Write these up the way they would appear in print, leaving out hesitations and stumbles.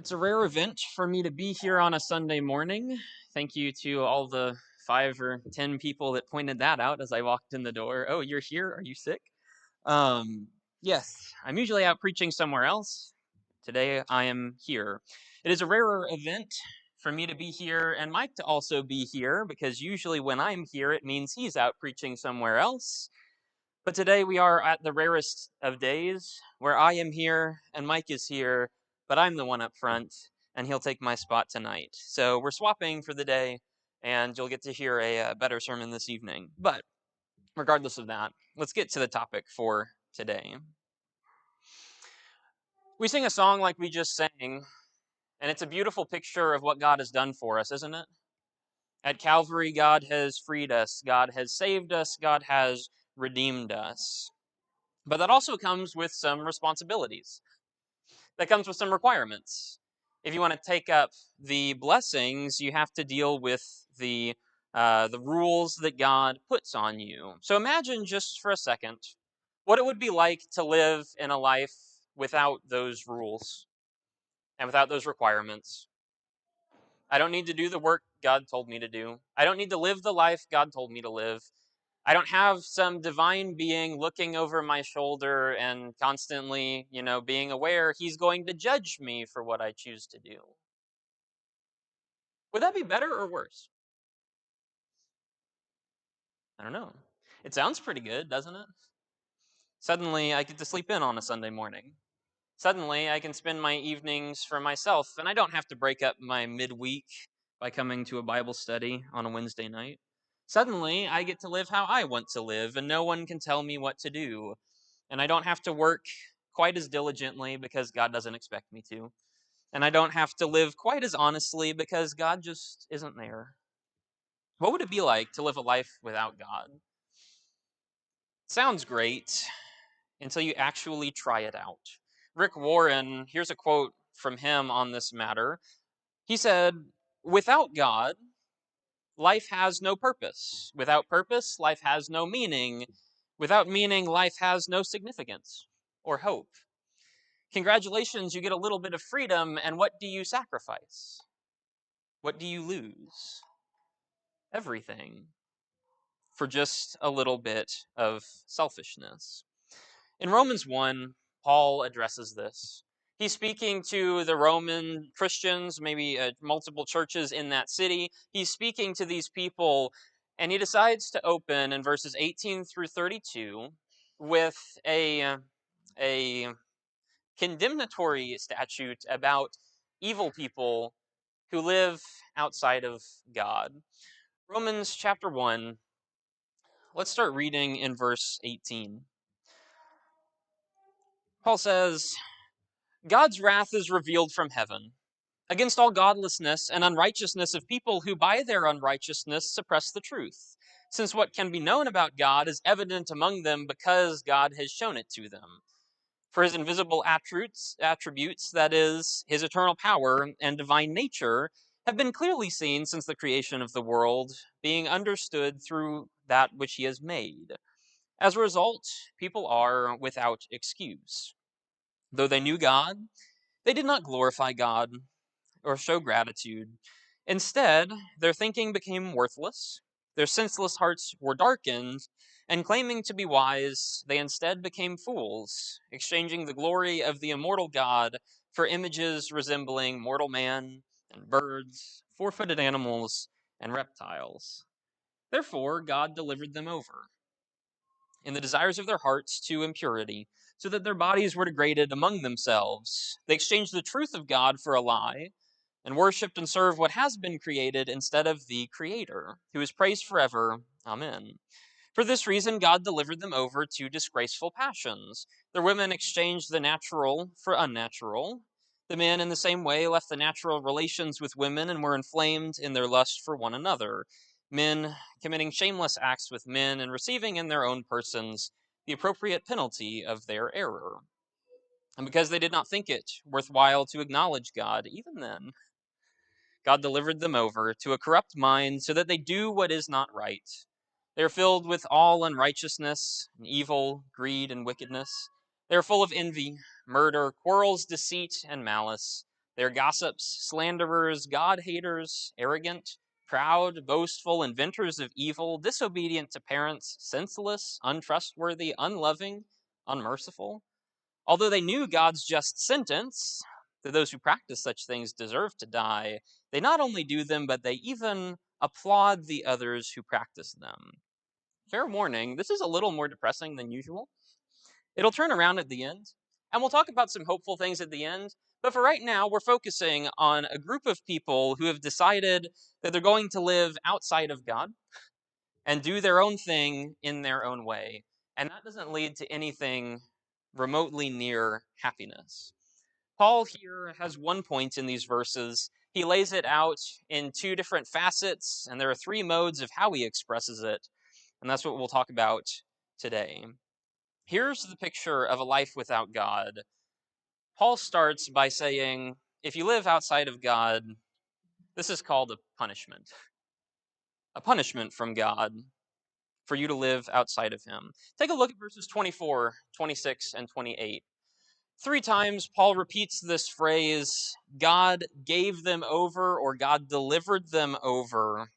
It's a rare event for me to be here on a Sunday morning. Thank you to all the 5 or 10 people that pointed that out as I walked in the door. Oh, you're here? Are you sick? Um, yes, I'm usually out preaching somewhere else. Today I am here. It is a rarer event for me to be here and Mike to also be here because usually when I'm here, it means he's out preaching somewhere else. But today we are at the rarest of days where I am here and Mike is here, but I'm the one up front and he'll take my spot tonight. So we're swapping for the day and you'll get to hear a better sermon this evening. But regardless of that, let's get to the topic for today. We sing a song like we just sang, and it's a beautiful picture of what God has done for us, isn't it? At Calvary, God has freed us, God has saved us, God has redeemed us. But that also comes with some responsibilities. That comes with some requirements. If you want to take up the blessings, you have to deal with the rules that God puts on you. So imagine just for a second what it would be like to live in a life without those rules and without those requirements. I don't need to do the work God told me to do. I don't need to live the life God told me to live. I don't have some divine being looking over my shoulder and constantly, being aware he's going to judge me for what I choose to do. Would that be better or worse? I don't know. It sounds pretty good, doesn't it? Suddenly, I get to sleep in on a Sunday morning. Suddenly, I can spend my evenings for myself, and I don't have to break up my midweek by coming to a Bible study on a Wednesday night. Suddenly, I get to live how I want to live, and no one can tell me what to do. And I don't have to work quite as diligently because God doesn't expect me to. And I don't have to live quite as honestly because God just isn't there. What would it be like to live a life without God? Sounds great until you actually try it out. Rick Warren, here's a quote from him on this matter. He said, "Without God, life has no purpose. Without purpose, life has no meaning. Without meaning, life has no significance or hope. Congratulations, you get a little bit of freedom, and what do you sacrifice? What do you lose? Everything for just a little bit of selfishness." In Romans 1, Paul addresses this. He's speaking to the Roman Christians, maybe multiple churches in that city. He's speaking to these people, and he decides to open in verses 18 through 32 with a condemnatory statute about evil people who live outside of God. Romans chapter 1, let's start reading in verse 18. Paul says, "God's wrath is revealed from heaven against all godlessness and unrighteousness of people who by their unrighteousness suppress the truth, since what can be known about God is evident among them because God has shown it to them. For his invisible attributes, that is, his eternal power and divine nature, have been clearly seen since the creation of the world, being understood through that which he has made. As a result, people are without excuse. Though they knew God, they did not glorify God or show gratitude. Instead, their thinking became worthless, their senseless hearts were darkened, and claiming to be wise, they instead became fools, exchanging the glory of the immortal God for images resembling mortal man and birds, four-footed animals, and reptiles. Therefore, God delivered them over in the desires of their hearts to impurity, so that their bodies were degraded among themselves. They exchanged the truth of God for a lie, and worshipped and served what has been created instead of the Creator, who is praised forever. Amen. For this reason, God delivered them over to disgraceful passions. Their women exchanged the natural for unnatural. The men, in the same way, left the natural relations with women and were inflamed in their lust for one another. Men committing shameless acts with men and receiving in their own persons the appropriate penalty of their error. And because they did not think it worthwhile to acknowledge God, even then, God delivered them over to a corrupt mind so that they do what is not right. They are filled with all unrighteousness, and evil, greed, and wickedness. They are full of envy, murder, quarrels, deceit, and malice. They are gossips, slanderers, God-haters, arrogant, proud, boastful, inventors of evil, disobedient to parents, senseless, untrustworthy, unloving, unmerciful. Although they knew God's just sentence, that those who practice such things deserve to die, they not only do them, but they even applaud the others who practice them. Fair warning, this is a little more depressing than usual. It'll turn around at the end, and we'll talk about some hopeful things at the end. But for right now, we're focusing on a group of people who have decided that they're going to live outside of God and do their own thing in their own way. And that doesn't lead to anything remotely near happiness. Paul here has one point in these verses. He lays it out in two different facets, and there are three modes of how he expresses it. And that's what we'll talk about today. Here's the picture of a life without God. Paul starts by saying, if you live outside of God, this is called a punishment from God for you to live outside of him. Take a look at verses 24, 26, and 28. Three times Paul repeats this phrase, God gave them over or God delivered them over.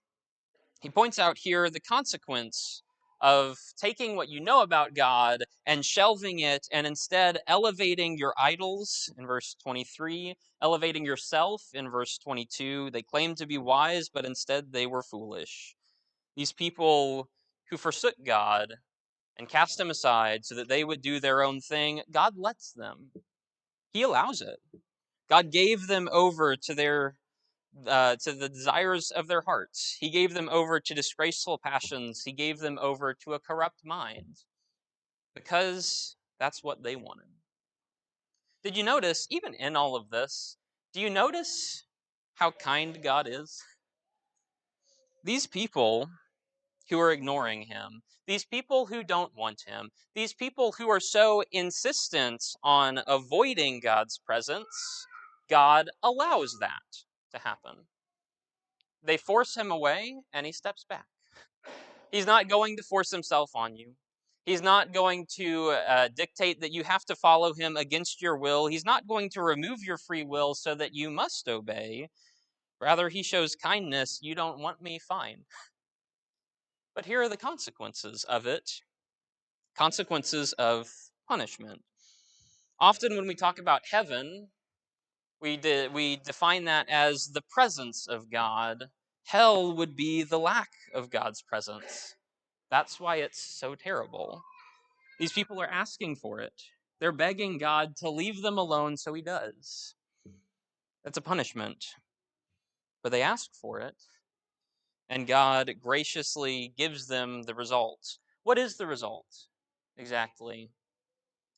He points out here the consequence of taking what you know about God and shelving it and instead elevating your idols in verse 23, elevating yourself in verse 22. They claimed to be wise, but instead they were foolish. These people who forsook God and cast him aside so that they would do their own thing, God lets them. He allows it. God gave them over to the desires of their hearts. He gave them over to disgraceful passions. He gave them over to a corrupt mind because that's what they wanted. Did you notice, even in all of this, do you notice how kind God is? These people who are ignoring him, these people who don't want him, these people who are so insistent on avoiding God's presence, God allows that to happen. They force him away and he steps back. He's not going to force himself on you. He's not going to dictate that you have to follow him against your will. He's not going to remove your free will so that you must obey. Rather, he shows kindness. You don't want me? Fine. But here are the consequences of it, consequences of punishment. Often when we talk about heaven, we define that as the presence of God. Hell would be the lack of God's presence. That's why it's so terrible. These people are asking for it. They're begging God to leave them alone, so he does. That's a punishment. But they ask for it, and God graciously gives them the result. What is the result exactly?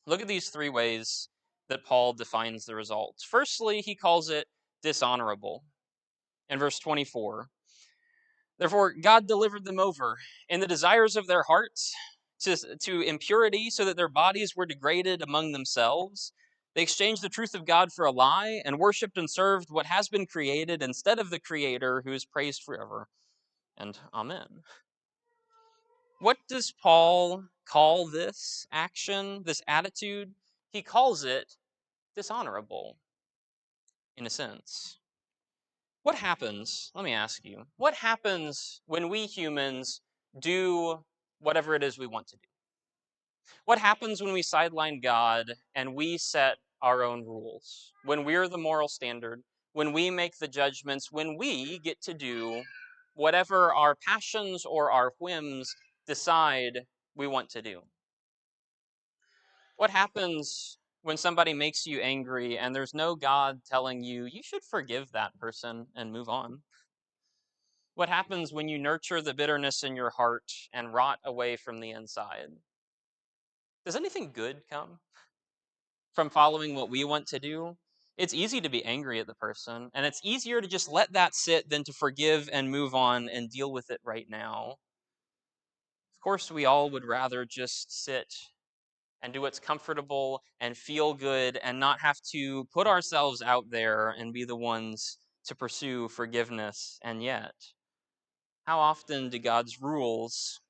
Look at these three ways that Paul defines the result. Firstly, he calls it dishonorable. In verse 24, therefore, God delivered them over in the desires of their hearts to impurity, so that their bodies were degraded among themselves. They exchanged the truth of God for a lie and worshipped and served what has been created instead of the Creator who is praised forever. And Amen. What does Paul call this action, this attitude? He calls it dishonorable, in a sense. What happens, let me ask you, what happens when we humans do whatever it is we want to do? What happens when we sideline God and we set our own rules? When we're the moral standard, when we make the judgments, when we get to do whatever our passions or our whims decide we want to do? What happens when somebody makes you angry and there's no God telling you, you should forgive that person and move on? What happens when you nurture the bitterness in your heart and rot away from the inside? Does anything good come from following what we want to do? It's easy to be angry at the person, and it's easier to just let that sit than to forgive and move on and deal with it right now. Of course, we all would rather just sit and do what's comfortable and feel good and not have to put ourselves out there and be the ones to pursue forgiveness. And yet, how often do God's rules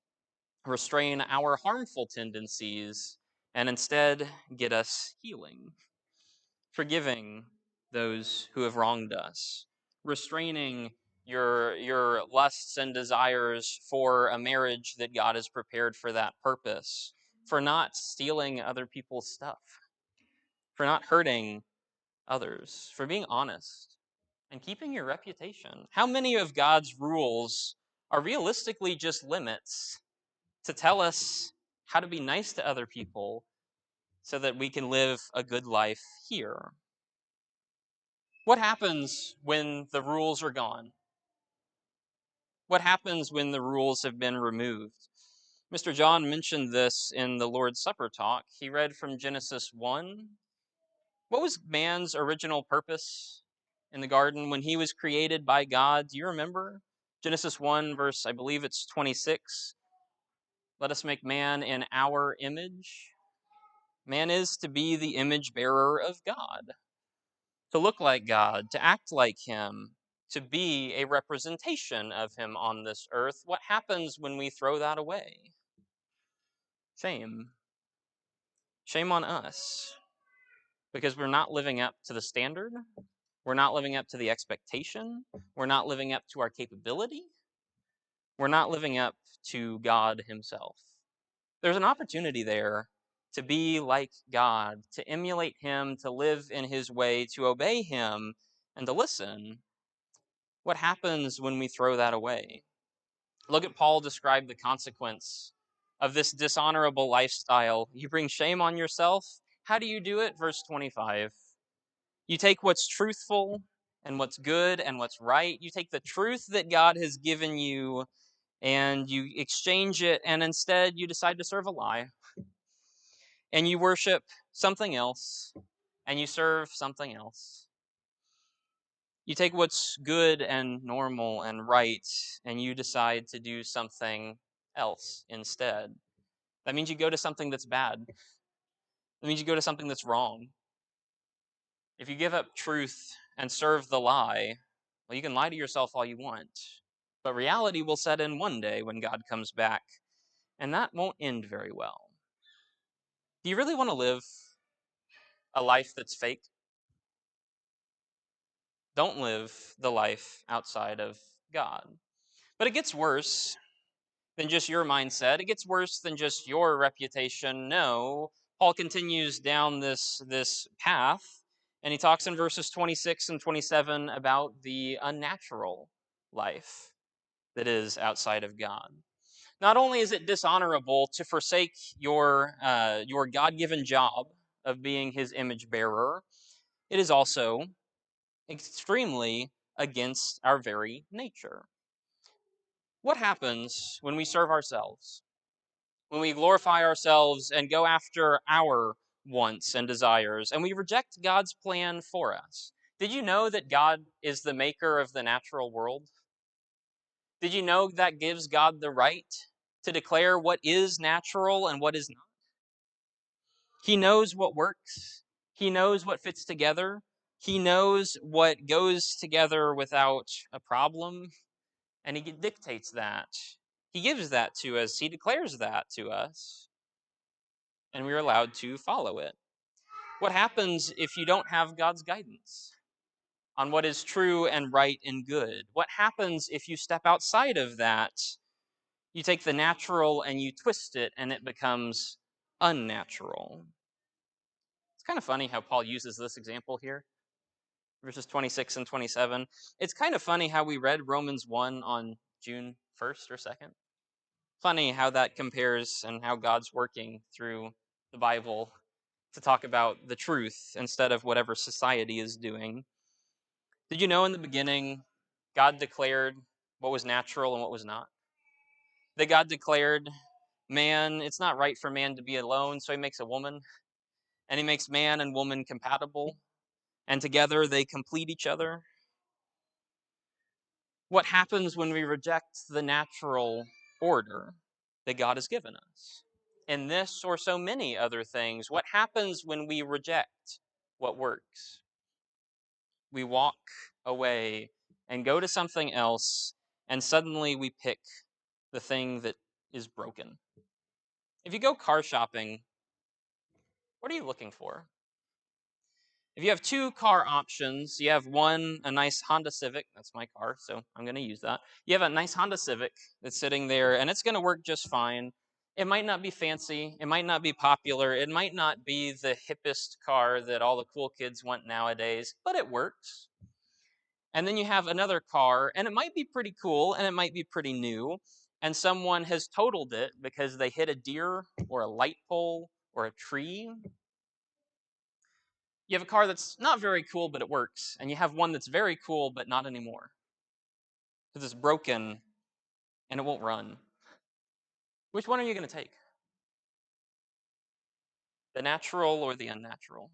restrain our harmful tendencies and instead get us healing, forgiving, those who have wronged us, restraining your lusts and desires for a marriage that God has prepared for that purpose, for not stealing other people's stuff, for not hurting others, for being honest and keeping your reputation. How many of God's rules are realistically just limits to tell us how to be nice to other people so that we can live a good life here? What happens when the rules are gone? What happens when the rules have been removed? Mr. John mentioned this in the Lord's Supper talk. He read from Genesis 1. What was man's original purpose in the garden when he was created by God? Do you remember? Genesis 1, verse, I believe it's 26. Let us make man in our image. Man is to be the image bearer of God, to look like God, to act like Him, to be a representation of Him on this earth. What happens when we throw that away? Shame. Shame on us, because we're not living up to the standard. We're not living up to the expectation. We're not living up to our capability. We're not living up to God Himself. There's an opportunity there to be like God, to emulate Him, to live in His way, to obey Him, and to listen. What happens when we throw that away? Look at Paul describe the consequence of this dishonorable lifestyle. You bring shame on yourself. How do you do it? Verse 25. You take what's truthful and what's good and what's right. You take the truth that God has given you and you exchange it, and instead you decide to serve a lie. And you worship something else and you serve something else. You take what's good and normal and right and you decide to do something else instead. That means you go to something that's bad. That means you go to something that's wrong. If you give up truth and serve the lie, well, you can lie to yourself all you want. But reality will set in one day when God comes back, and that won't end very well. Do you really want to live a life that's fake? Don't live the life outside of God. But it gets worse than just your mindset. It gets worse than just your reputation. No, Paul continues down this path, and he talks in verses 26 and 27 about the unnatural life that is outside of God. Not only is it dishonorable to forsake your God-given job of being His image bearer, it is also extremely against our very nature. What happens when we serve ourselves? When we glorify ourselves and go after our wants and desires, and we reject God's plan for us? Did you know that God is the maker of the natural world? Did you know that gives God the right to declare what is natural and what is not? He knows what works. He knows what fits together. He knows what goes together without a problem, and He dictates that. He gives that to us. He declares that to us, and we're allowed to follow it. What happens if you don't have God's guidance on what is true and right and good? What happens if you step outside of that? You take the natural and you twist it, and it becomes unnatural. It's kind of funny how Paul uses this example here, verses 26 and 27. It's kind of funny how we read Romans 1 on June 1st or 2nd. Funny how that compares and how God's working through the Bible to talk about the truth instead of whatever society is doing. Did you know in the beginning, God declared what was natural and what was not? That God declared, man, it's not right for man to be alone, so He makes a woman, and He makes man and woman compatible, and together they complete each other. What happens when we reject the natural order that God has given us? In this or so many other things, what happens when we reject what works? We walk away and go to something else, and suddenly we pick the thing that is broken. If you go car shopping, what are you looking for? If you have two car options, you have one, a nice Honda Civic. That's my car, so I'm going to use that. You have a nice Honda Civic that's sitting there, and it's going to work just fine. It might not be fancy. It might not be popular. It might not be the hippest car that all the cool kids want nowadays, but it works. And then you have another car, and it might be pretty cool, and it might be pretty new, and someone has totaled it because they hit a deer or a light pole or a tree. You have a car that's not very cool, but it works. And you have one that's very cool, but not anymore. Because it's broken and it won't run. Which one are you going to take? The natural or the unnatural?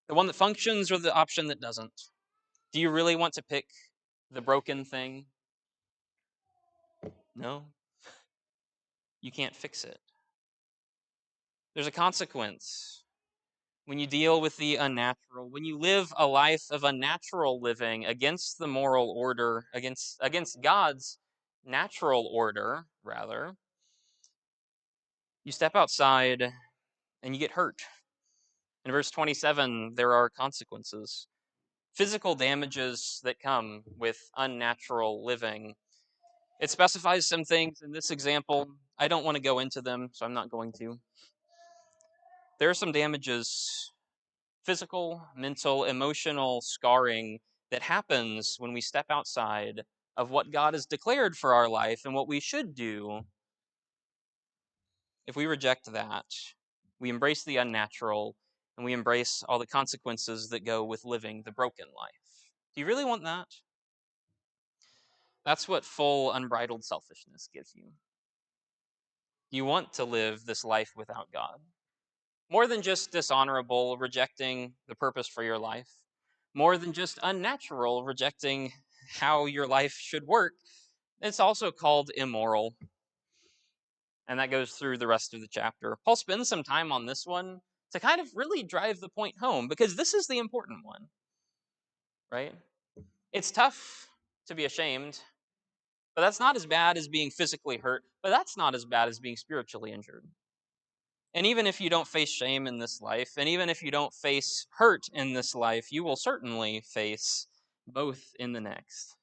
The one that functions or the option that doesn't? Do you really want to pick the broken thing? No. You can't fix it. There's a consequence when you deal with the unnatural, when you live a life of unnatural living against the moral order, against God's natural order, rather, you step outside and you get hurt. In verse 27, there are consequences, physical damages that come with unnatural living. It specifies some things in this example. I don't want to go into them, so I'm not going to. There are some damages, physical, mental, emotional scarring that happens when we step outside of what God has declared for our life and what we should do. If we reject that, we embrace the unnatural and we embrace all the consequences that go with living the broken life. Do you really want that? That's what full, unbridled selfishness gives you. You want to live this life without God. More than just dishonorable, rejecting the purpose for your life. More than just unnatural, rejecting how your life should work. It's also called immoral. And that goes through the rest of the chapter. Paul spends some time on this one to kind of really drive the point home, because this is the important one, right? It's tough to be ashamed, but that's not as bad as being physically hurt, but that's not as bad as being spiritually injured. And even if you don't face shame in this life, and even if you don't face hurt in this life, you will certainly face both in the next,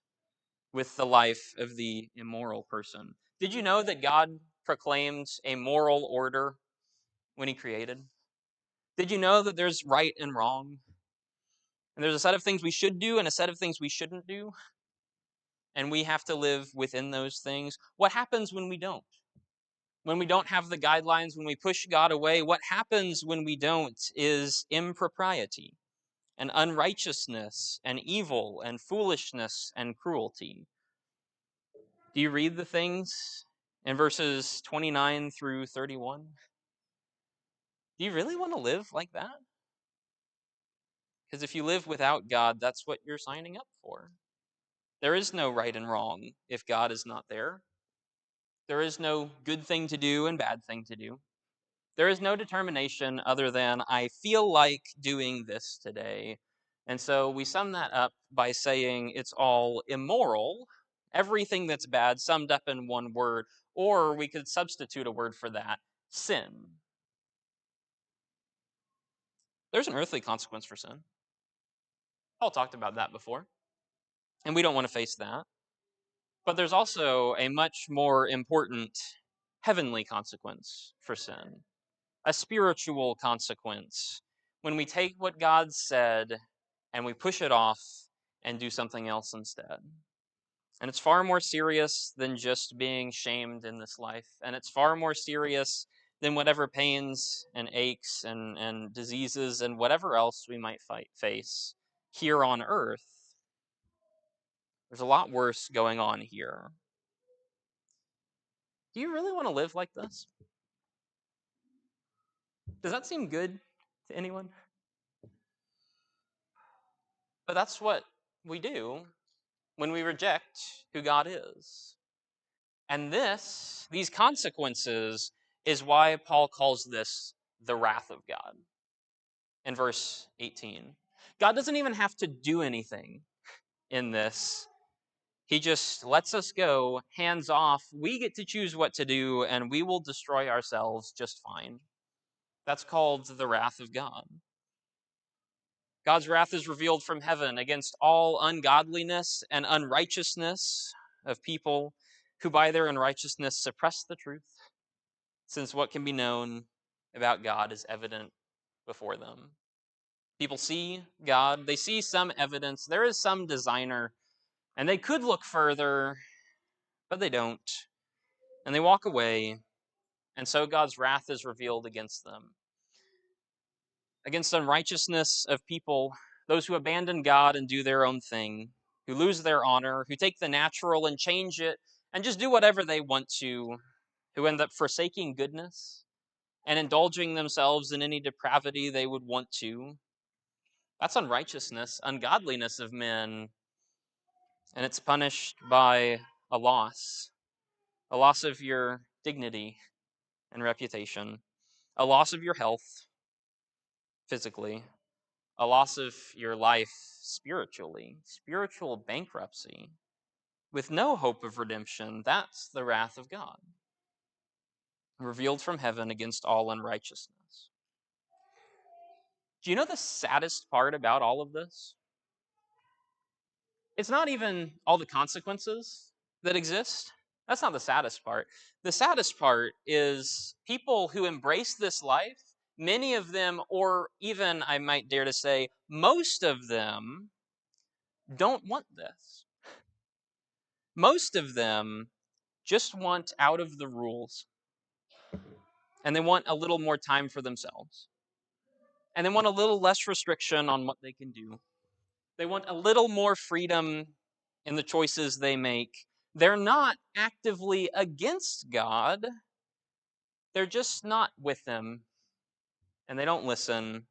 with the life of the immoral person. Did you know that God proclaimed a moral order when he created? Did you know that there's right and wrong? And there's a set of things we should do and a set of things we shouldn't do. And we have to live within those things. What happens when we don't? When we don't have the guidelines, when we push God away, what happens when we don't is impropriety and unrighteousness and evil and foolishness and cruelty. Do you read the things in verses 29 through 31? Do you really want to live like that? Because if you live without God, that's what you're signing up for. There is no right and wrong if God is not there. There is no good thing to do and bad thing to do. There is no determination other than I feel like doing this today. And so we sum that up by saying it's all immoral, everything that's bad summed up in one word, or we could substitute a word for that, sin. There's an earthly consequence for sin. Paul talked about that before, and we don't want to face that. But there's also a much more important heavenly consequence for sin, a spiritual consequence, when we take what God said and we push it off and do something else instead. And it's far more serious than just being shamed in this life. And it's far more serious than whatever pains and aches and diseases and whatever else we might face here on earth. There's a lot worse going on here. Do you really want to live like this? Does that seem good to anyone? But that's what we do when we reject who God is. And these consequences, is why Paul calls this the wrath of God in verse 18. God doesn't even have to do anything in this. He just lets us go, hands off. We get to choose what to do, and we will destroy ourselves just fine. That's called the wrath of God. God's wrath is revealed from heaven against all ungodliness and unrighteousness of people who by their unrighteousness suppress the truth, since what can be known about God is evident before them. People see God, they see some evidence, there is some designer, and they could look further, but they don't. And they walk away, and so God's wrath is revealed against them. Against unrighteousness of people, those who abandon God and do their own thing, who lose their honor, who take the natural and change it, and just do whatever they want to, who end up forsaking goodness and indulging themselves in any depravity they would want to. That's unrighteousness, ungodliness of men, and it's punished by a loss of your dignity and reputation, a loss of your health physically, a loss of your life spiritually, spiritual bankruptcy, with no hope of redemption. That's the wrath of God, revealed from heaven against all unrighteousness. Do you know the saddest part about all of this? It's not even all the consequences that exist. That's not the saddest part. The saddest part is people who embrace this life, many of them, or even I might dare to say, most of them, don't want this. Most of them just want out of the rules, and they want a little more time for themselves, and they want a little less restriction on what they can do. They want a little more freedom in the choices they make. They're not actively against God, they're just not with Him, and they don't listen.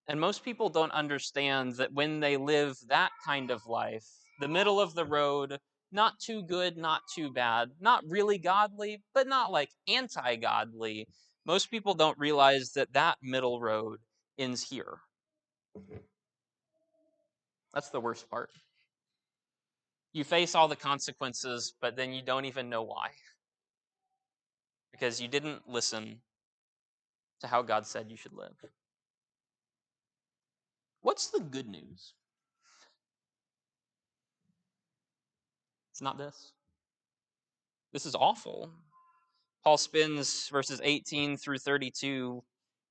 And most people don't understand that when they live that kind of life, the middle of the road, not too good, not too bad, not really godly, but not like anti godly, most people don't realize that that middle road ends here. That's the worst part. You face all the consequences, but then you don't even know why. Because you didn't listen to how God said you should live. What's the good news? It's not this. This is awful. Paul spends verses 18 through 32,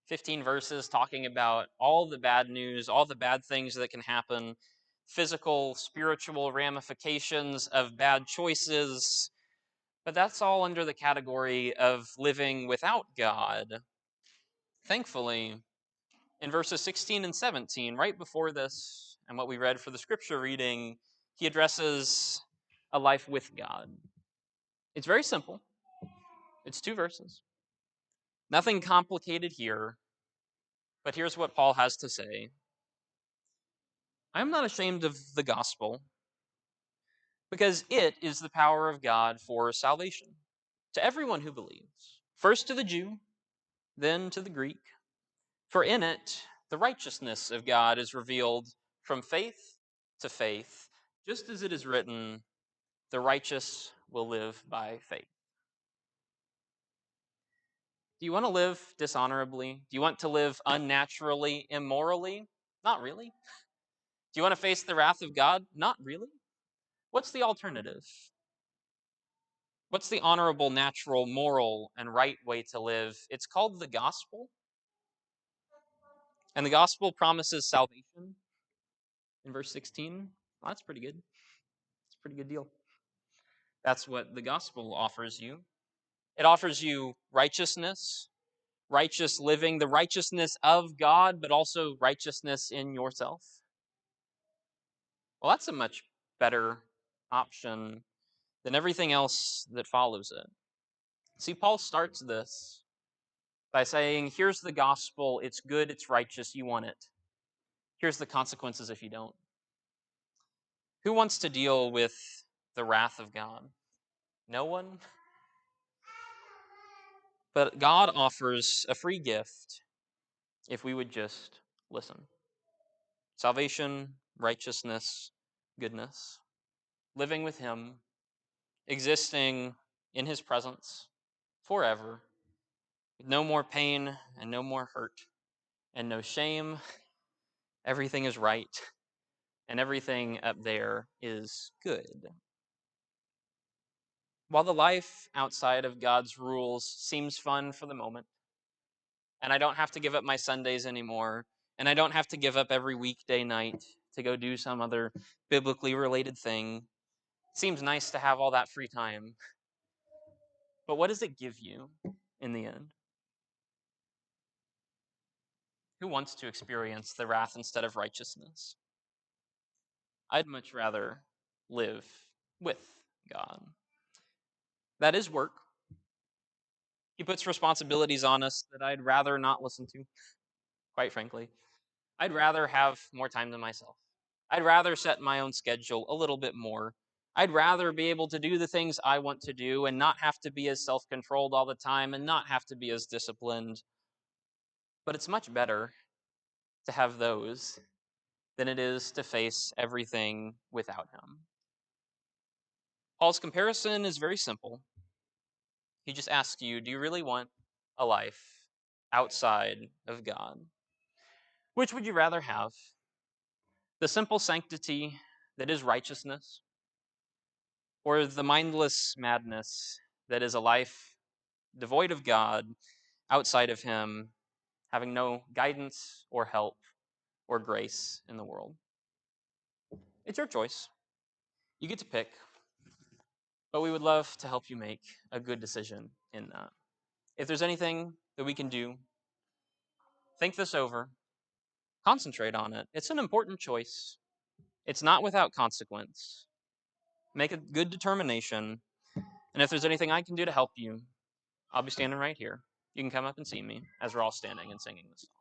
15 verses talking about all the bad news, all the bad things that can happen, physical, spiritual ramifications of bad choices. But that's all under the category of living without God. Thankfully, in verses 16 and 17, right before this, and what we read for the scripture reading, he addresses a life with God. It's very simple. It's 2 verses. Nothing complicated here, but here's what Paul has to say. I am not ashamed of the gospel, because it is the power of God for salvation to everyone who believes, first to the Jew, then to the Greek. For in it, the righteousness of God is revealed from faith to faith, just as it is written, the righteous will live by faith. Do you want to live dishonorably? Do you want to live unnaturally, immorally? Not really. Do you want to face the wrath of God? Not really. What's the alternative? What's the honorable, natural, moral, and right way to live? It's called the gospel. And the gospel promises salvation in verse 16. Well, that's pretty good. It's a pretty good deal. That's what the gospel offers you. It offers you righteousness, righteous living, the righteousness of God, but also righteousness in yourself. Well, that's a much better option than everything else that follows it. See, Paul starts this by saying, here's the gospel, it's good, it's righteous, you want it. Here's the consequences if you don't. Who wants to deal with the wrath of God? No one? But God offers a free gift if we would just listen. Salvation, righteousness, goodness, living with Him, existing in His presence forever, with no more pain and no more hurt and no shame everything is right, and everything up there is good. While the life outside of God's rules seems fun for the moment, and I don't have to give up my Sundays anymore, and I don't have to give up every weekday night to go do some other biblically related thing, it seems nice to have all that free time. But what does it give you in the end? Who wants to experience the wrath instead of righteousness? I'd much rather live with God. That is work. He puts responsibilities on us that I'd rather not listen to, quite frankly. I'd rather have more time to myself. I'd rather set my own schedule a little bit more. I'd rather be able to do the things I want to do and not have to be as self controlled all the time and not have to be as disciplined. But it's much better to have those than it is to face everything without Him. Paul's comparison is very simple. He just asks you, do you really want a life outside of God? Which would you rather have? The simple sanctity that is righteousness, or the mindless madness that is a life devoid of God, outside of Him, having no guidance or help or grace in the world? It's your choice. You get to pick, but we would love to help you make a good decision in that. If there's anything that we can do, think this over, concentrate on it. It's an important choice. It's not without consequence. Make a good determination, and if there's anything I can do to help you, I'll be standing right here. You can come up and see me as we're all standing and singing this song.